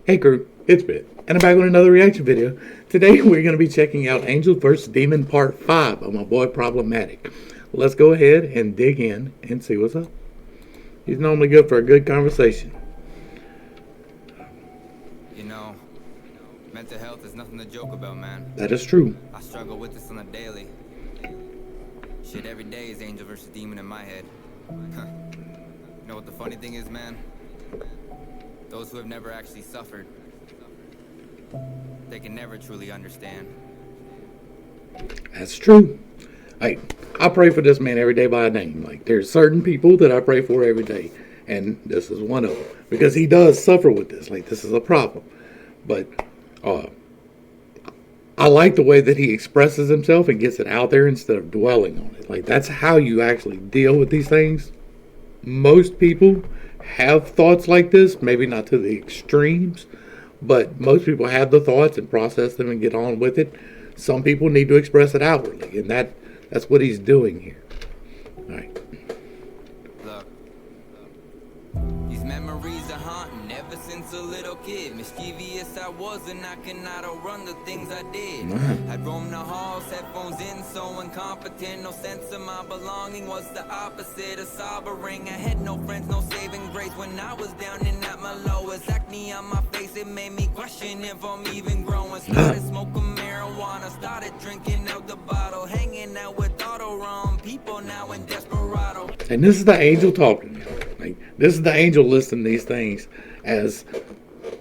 Hey crew, it's Bit, and I'm back with another reaction video. Today we're going to be checking out Angel vs. Demon Part 5 of my boy Problematic. Let's go ahead and dig in and see what's up. He's normally good for a good conversation. You know, mental health is nothing to joke about, man. That is true. I struggle with this on a daily. Shit, every day is Angel versus Demon in my head. You know what the funny thing is, man? Those who have never actually suffered, they can never truly understand. That's true. I pray for this man every day by name. Like, there's certain people that I pray for every day, and this is one of them. Because he does suffer with this. Like, this is a problem. But I like the way that he expresses himself and gets it out there instead of dwelling on it. Like, that's how you actually deal with these things. Most people have thoughts like this, maybe not to the extremes, but most people have the thoughts and process them and get on with it. Some people need to express it outwardly, and that's what he's doing here. All right. Look, these memories are haunting ever since a little kid. Mischievous I was, and I cannot outrun the things I did. I'd roam the halls, headphones in, so incompetent. No sense of my belonging, was the opposite of sobering. I had no friends, no saving grace when I was down and at my lowest. Acne on my face, it made me question if I'm even growing. Started smoking marijuana, started drinking out the bottle, hanging out with auto-rum people now in Desperado. And this is the angel talking. Like, this is the angel listing these things as,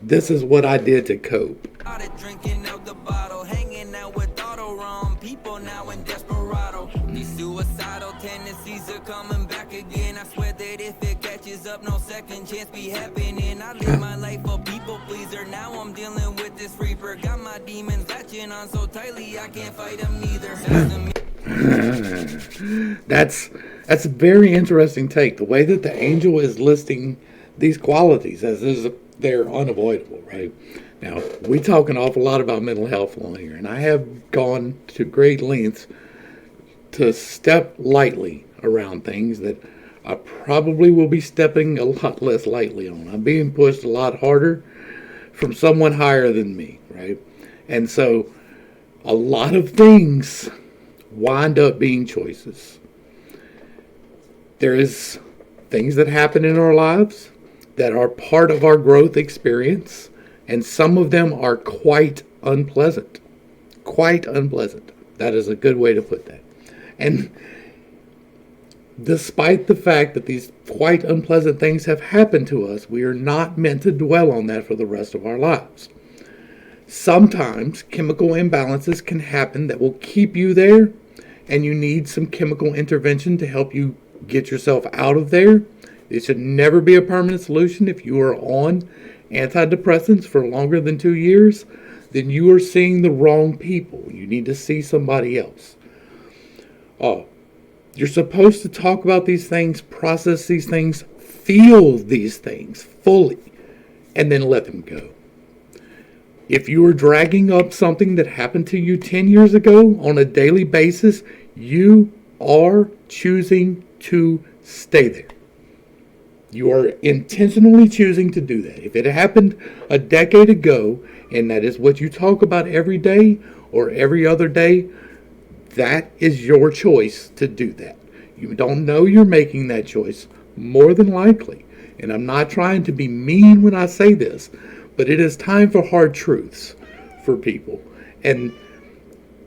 this is what I did to cope. Started drinking out the bottle, hanging out with auto-rum people now in Desperado. These suicidal tendencies are coming back again. I swear that if it catches up, no second chance be happening. I live my life a people pleaser, now I'm dealing with this reaper. Got my demons latching on so tightly I can't fight them either. That's a very interesting take. The way that the angel is listing these qualities as is, they're unavoidable, right? Now, we talk an awful lot about mental health on here, and I have gone to great lengths to step lightly around things that I probably will be stepping a lot less lightly on. I'm being pushed a lot harder from someone higher than me, right? And so a lot of things wind up being choices. There is things that happen in our lives that are part of our growth experience, and some of them are quite unpleasant. Quite unpleasant. That is a good way to put that. And despite the fact that these quite unpleasant things have happened to us, we are not meant to dwell on that for the rest of our lives. Sometimes chemical imbalances can happen that will keep you there, and you need some chemical intervention to help you get yourself out of there. It should never be a permanent solution. If you are on antidepressants for longer than 2 years, then you are seeing the wrong people. You need to see somebody else. You're supposed to talk about these things, process these things, feel these things fully, and then let them go. If you are dragging up something that happened to you 10 years ago on a daily basis, you are choosing to stay there. You are intentionally choosing to do that. If it happened a decade ago, and that is what you talk about every day or every other day, that is your choice to do that. You don't know you're making that choice, more than likely. And I'm not trying to be mean when I say this, but it is time for hard truths for people. And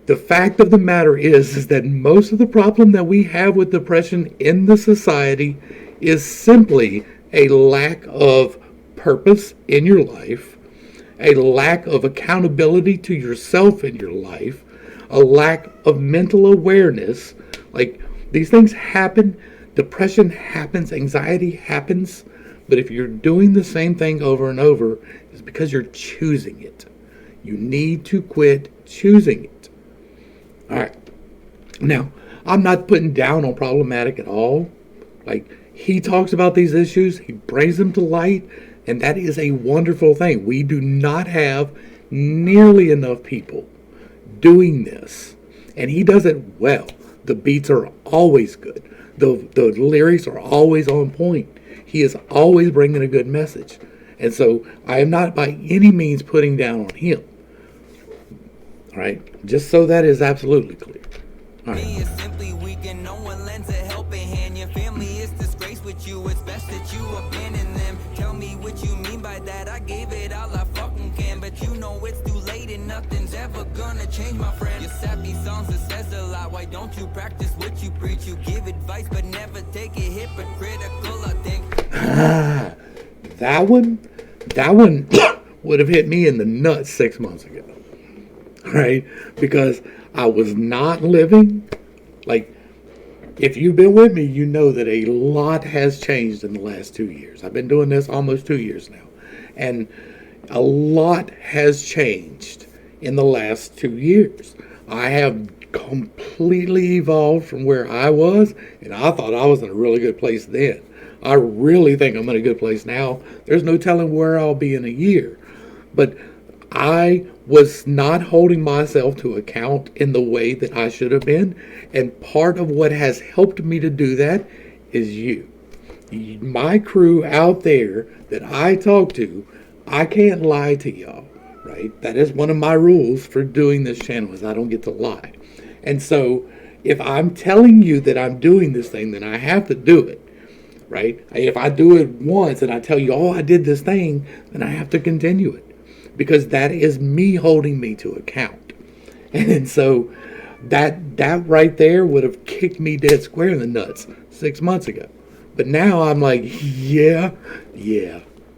the fact of the matter is that most of the problem that we have with depression in the society is simply a lack of purpose in your life, a lack of accountability to yourself in your life, a lack of mental awareness. Like, these things happen, depression happens, anxiety happens, but if you're doing the same thing over and over, it's because you're choosing it. You need to quit choosing it. All right. Now, I'm not putting down on Problematic at all. Like, he talks about these issues, he brings them to light, and that is a wonderful thing. We do not have nearly enough people doing this, and he does it well. The beats are always good. The lyrics are always on point. He is always bringing a good message. And so I am not by any means putting down on him. All right? Just so that is absolutely clear. All right. Me is simply weak and no one lends a helping hand. Your family is disgraced with you. It's best that you abandon them. Tell me what you mean by that. I gave it all I fucking can, but you know it's too late and nothing's ever gonna change, my friend. Your sappy songs, it says a lot. Why don't you practice what you preach? You give advice but never take it hypocritical, I think. That one would have hit me in the nuts 6 months ago. Right? Because I was not living, like, if you've been with me, you know that a lot has changed in the last 2 years. I've been doing this almost 2 years now. And a lot has changed in the last 2 years. I have completely evolved from where I was, and I thought I was in a really good place then. I really think I'm in a good place now. There's no telling where I'll be in a year. But I was not holding myself to account in the way that I should have been. And part of what has helped me to do that is you. My crew out there that I talk to, I can't lie to y'all, right? That is one of my rules for doing this channel, is I don't get to lie. And so if I'm telling you that I'm doing this thing, then I have to do it, right? If I do it once and I tell you, oh, I did this thing, then I have to continue it. Because that is me holding me to account. And so that right there would have kicked me dead square in the nuts 6 months ago. But now I'm like, yeah,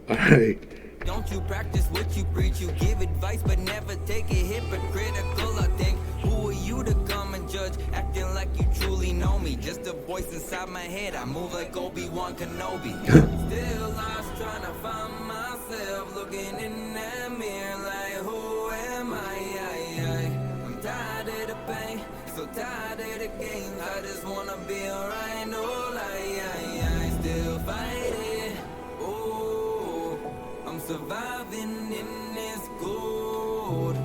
all right. Don't you practice what you preach? You give advice but never take it hypocritical, I think. Who are you to come and judge? Acting like you truly know me. Just a voice inside my head. I move like Obi-Wan Kenobi. Still lost trying to find myself. Looking in that mirror like, who am I? I'm tired of the pain. So tired of the games. I just wanna be alright. No lie, still fighting. Oh, I'm surviving in this gold.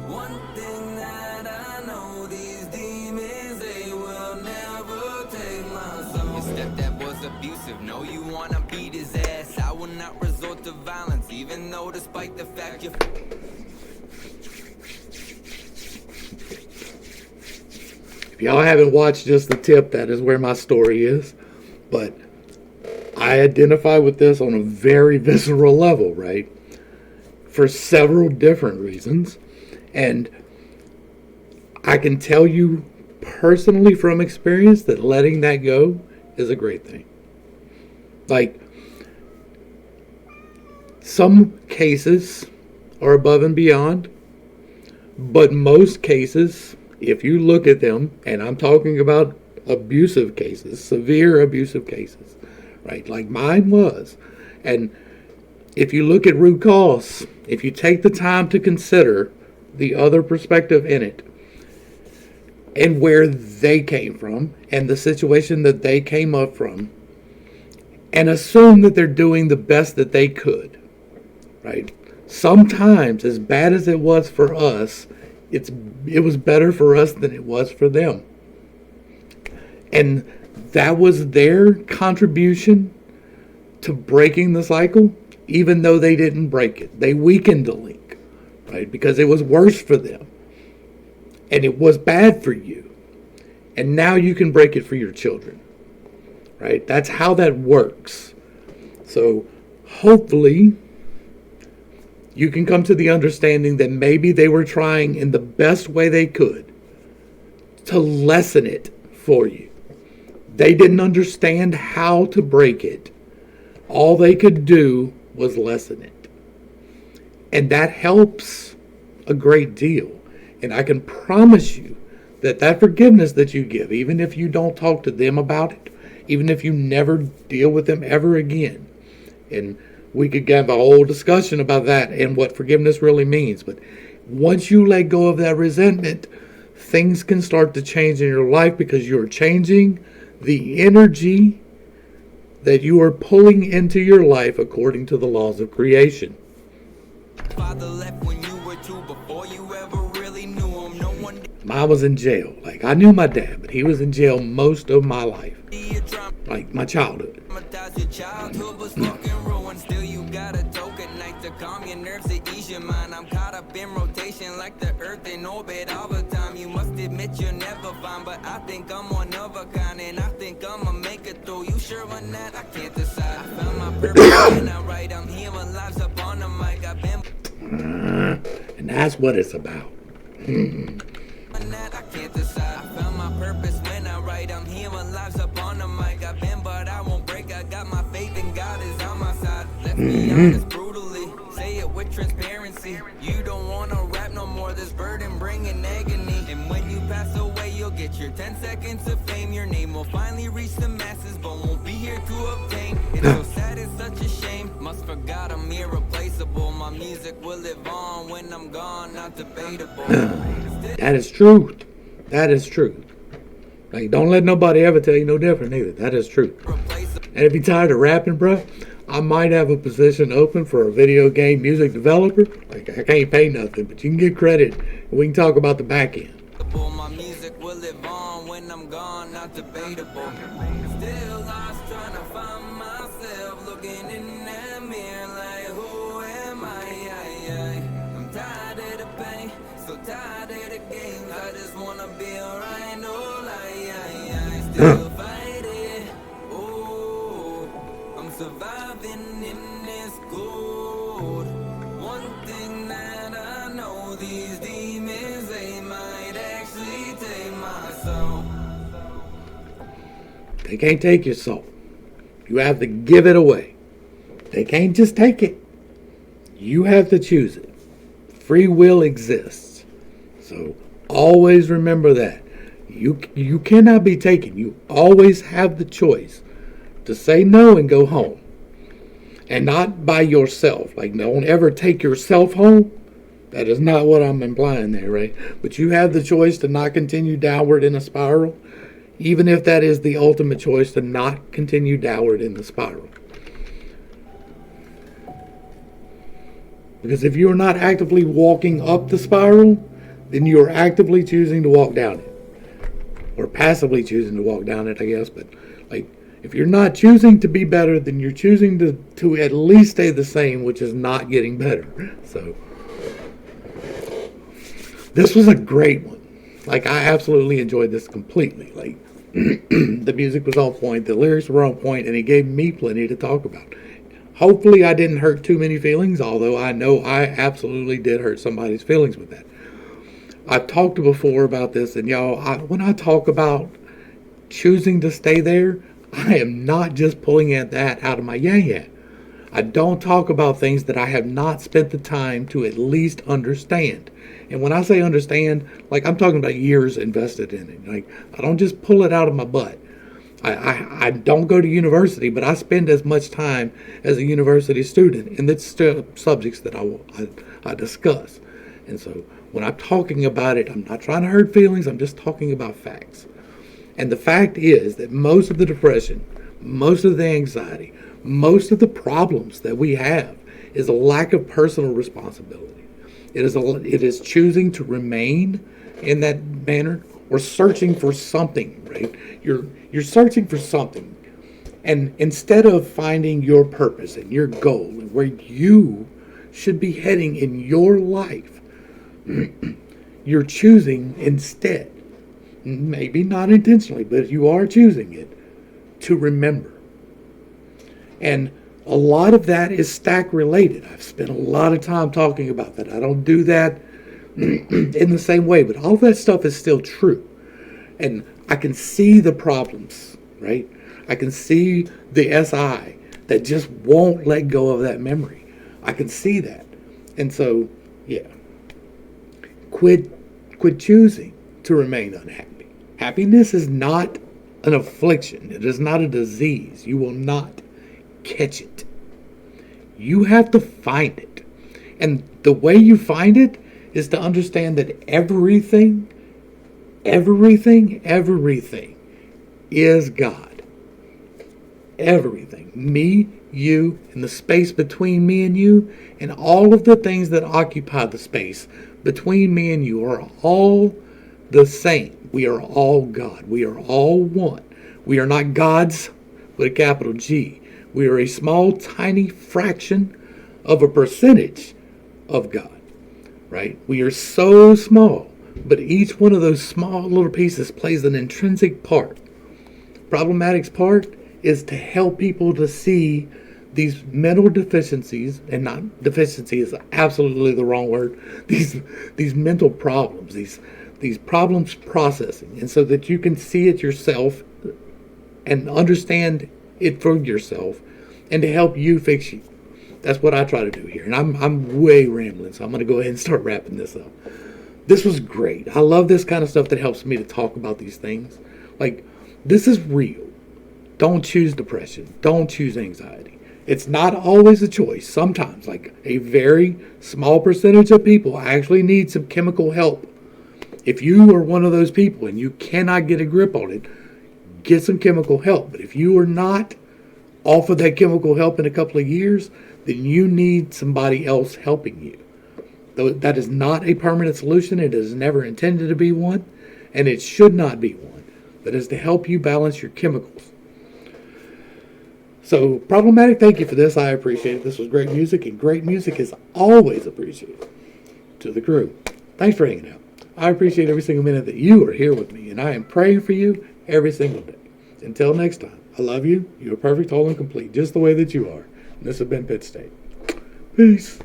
One thing that I know, these demons, they will never take my soul. Your stepdad was abusive, no, you wanna beat his ass. I will not resort to violence, even though despite the fact you... If y'all haven't watched just the tip, that is where my story is. But I identify with this on a very visceral level, right? For several different reasons. And I can tell you personally from experience that letting that go is a great thing. Like, some cases are above and beyond, but most cases, if you look at them, and I'm talking about abusive cases, severe abusive cases, right? Like mine was. And if you look at root cause, if you take the time to consider the other perspective in it, and where they came from, and the situation that they came up from, and assume that they're doing the best that they could, right? Sometimes, as bad as it was for us, it was better for us than it was for them. And that was their contribution to breaking the cycle, even though they didn't break it. They weakened the link, right? Because it was worse for them. And it was bad for you. And now you can break it for your children, right? That's how that works. So hopefully you can come to the understanding that maybe they were trying in the best way they could to lessen it for you. They didn't understand how to break it. All they could do was lessen it. And that helps a great deal. And I can promise you that that forgiveness that you give, even if you don't talk to them about it, even if you never deal with them ever again, and we could have a whole discussion about that and what forgiveness really means. But once you let go of that resentment, things can start to change in your life because you're changing the energy that you are pulling into your life according to the laws of creation. Father left when you were two, before you ever really knew him. No one I was in jail. Like, I knew my dad, but he was in jail most of my life. Like, my childhood. your childhood was fucking ruined. Still you got a token nerves to ease your mind. I'm caught up in rotation like the earth in orbit all the time. You must admit you're never fine, but I think I'm one of a kind, and I think I'ma make it through. You sure on that? I can't decide. I found my purpose when I write. I'm healing lives up on the mic. I've been and that's what it's about. that I can't decide. I found my purpose when I write. I'm healing lives up on the mic. I've been, but I won't break. I got my faith and God is on my side. Let's be honest, brutally. Say it with transparency. You don't wanna rap no more. This burden bringing agony. And when you pass away, you'll get your 10 seconds of fame. Your name will finally reach the masses, but won't be here to obtain. It's so sad, it's such a shame. Must forgot I'm irreplaceable. My music will live on when I'm gone, not debatable. That is truth. That is truth. Like, don't let nobody ever tell you no different either. That is truth. And if you're tired of rapping, bro, I might have a position open for a video game music developer. Like, I can't pay nothing, but you can get credit, and we can talk about the back end. My music will live on when I'm gone, not debatable. Still lost, trying to find myself, looking in that mirror like, who am I? I'm tired of the pain, so tired of the games. I just wanna be alright, no lie. Still fighting, oh, I'm surviving in this gold. One thing that I know, these demons, they might actually take my soul. They can't take your soul. You have to give it away. They can't just take it. You have to choose it. Free will exists. So always remember that. You cannot be taken. You always have the choice to say no and go home. And not by yourself. Like, don't ever take yourself home. That is not what I'm implying there, right? But you have the choice to not continue downward in a spiral, even if that is the ultimate choice to not continue downward in the spiral. Because if you're not actively walking up the spiral, then you're actively choosing to walk down it. Or passively choosing to walk down it, I guess. But, like, if you're not choosing to be better, then you're choosing to at least stay the same, which is not getting better. So, this was a great one. Like, I absolutely enjoyed this completely. Like, the music was on point, the lyrics were on point, and it gave me plenty to talk about. Hopefully I didn't hurt too many feelings, although I know I absolutely did hurt somebody's feelings with that. I've talked before about this, and y'all, when I talk about choosing to stay there, I am not just pulling at that out of my yet. I don't talk about things that I have not spent the time to at least understand. And when I say understand, like, I'm talking about years invested in it. Like, I don't just pull it out of my butt. I don't go to university, but I spend as much time as a university student in the subjects that I discuss. And so when I'm talking about it, I'm not trying to hurt feelings. I'm just talking about facts. And the fact is that most of the depression, most of the anxiety, most of the problems that we have is a lack of personal responsibility. It is choosing to remain in that manner or searching for something, right? You're searching for something. And instead of finding your purpose and your goal and where you should be heading in your life, you're choosing instead, maybe not intentionally, but you are choosing it, to remember. And a lot of that is stack related. I've spent a lot of time talking about that. I don't do that in the same way, but all that stuff is still true. And I can see the problems, right? I can see the SI that just won't let go of that memory. I can see that. And so, yeah. Quit choosing to remain unhappy. Happiness is not an affliction. It is not a disease. You will not catch it. You have to find it. And the way you find it is to understand that everything is God. Everything. Me, you, and the space between me and you, and all of the things that occupy the space between me and you are all the same. We are all God. We are all one. We are not gods with a capital G. We are a small, tiny fraction of a percentage of God, right? We are so small, but each one of those small little pieces plays an intrinsic part. Problematic's part is to help people to see these mental deficiencies, and not deficiency is absolutely the wrong word, these mental problems, these problems processing, and so that you can see it yourself and understand it for yourself, and to help you fix you. That's what I try to do here. And I'm way rambling, so I'm going to go ahead and start wrapping this up. This was great. I love this kind of stuff that helps me to talk about these things. Like, this is real. Don't choose depression. Don't choose anxiety. It's not always a choice. Sometimes, like a very small percentage of people actually need some chemical help. If you are one of those people and you cannot get a grip on it, get some chemical help. But if you are not off of that chemical help in a couple of years, then you need somebody else helping you. Though that is not a permanent solution. It is never intended to be one, and it should not be one. That is to help you balance your chemicals. So, Problematic, thank you for this. I appreciate it. This was great music, and great music is always appreciated. To the crew, thanks for hanging out. I appreciate every single minute that you are here with me, and I am praying for you every single day. Until next time, I love you. You are perfect, whole, and complete, just the way that you are. And this has been Pittstake. Peace.